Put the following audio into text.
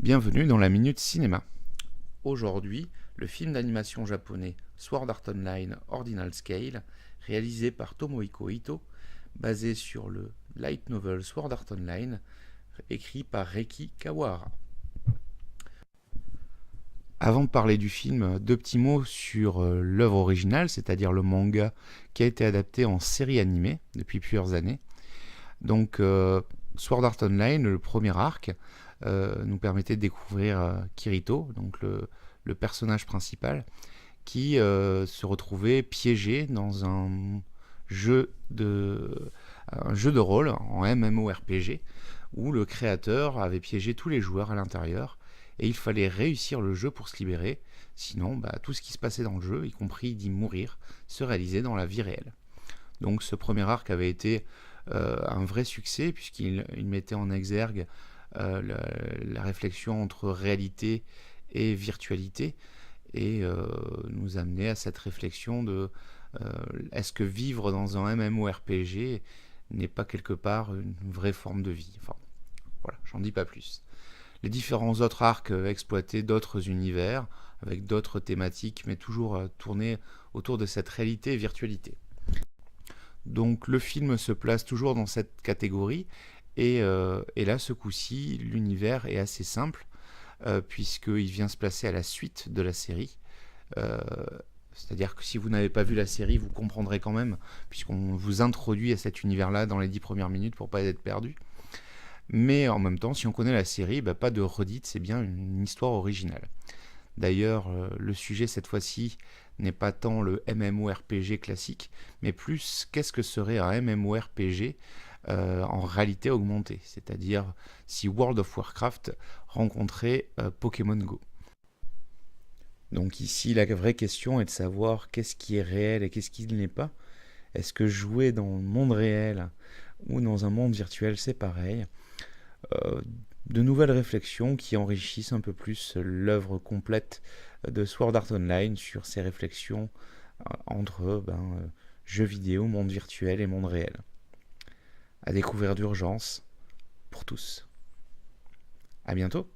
Bienvenue dans la Minute Cinéma. Aujourd'hui, le film d'animation japonais Sword Art Online Ordinal Scale, réalisé par Tomohiko Ito, basé sur le light novel Sword Art Online, écrit par Reiki Kawahara. Avant de parler du film, deux petits mots sur l'œuvre originale, c'est-à-dire le manga qui a été adapté en série animée depuis plusieurs années. Donc, Sword Art Online, le premier arc, nous permettait de découvrir Kirito, donc le personnage principal, qui se retrouvait piégé dans un jeu de rôle en MMORPG, où le créateur avait piégé tous les joueurs à l'intérieur, et il fallait réussir le jeu pour se libérer, sinon tout ce qui se passait dans le jeu, y compris d'y mourir, se réalisait dans la vie réelle. Donc ce premier arc avait été un vrai succès, puisqu'il mettait en exergue la réflexion entre réalité et virtualité, et nous amenait à cette réflexion de est-ce que vivre dans un MMORPG n'est pas quelque part une vraie forme de vie. Enfin, voilà, j'en dis pas plus. Les différents autres arcs exploitaient d'autres univers, avec d'autres thématiques, mais toujours tournés autour de cette réalité et virtualité. Donc le film se place toujours dans cette catégorie, et là, ce coup-ci, l'univers est assez simple, puisqu'il vient se placer à la suite de la série. Euh, C'est-à-dire que si vous n'avez pas vu la série, vous comprendrez quand même, puisqu'on vous introduit à cet univers-là dans les 10 premières minutes pour pas être perdu. Mais en même temps, si on connaît la série, pas de redite, c'est bien une histoire originale. D'ailleurs, le sujet cette fois-ci n'est pas tant le MMORPG classique, mais plus qu'est-ce que serait un MMORPG en réalité augmentée, c'est-à-dire si World of Warcraft rencontrait Pokémon Go. Donc ici, la vraie question est de savoir qu'est-ce qui est réel et qu'est-ce qui ne l'est pas. Est-ce que jouer dans le monde réel ou dans un monde virtuel, c'est pareil? De nouvelles réflexions qui enrichissent un peu plus l'œuvre complète de Sword Art Online sur ces réflexions entre jeux vidéo, monde virtuel et monde réel. À découvrir d'urgence pour tous. À bientôt.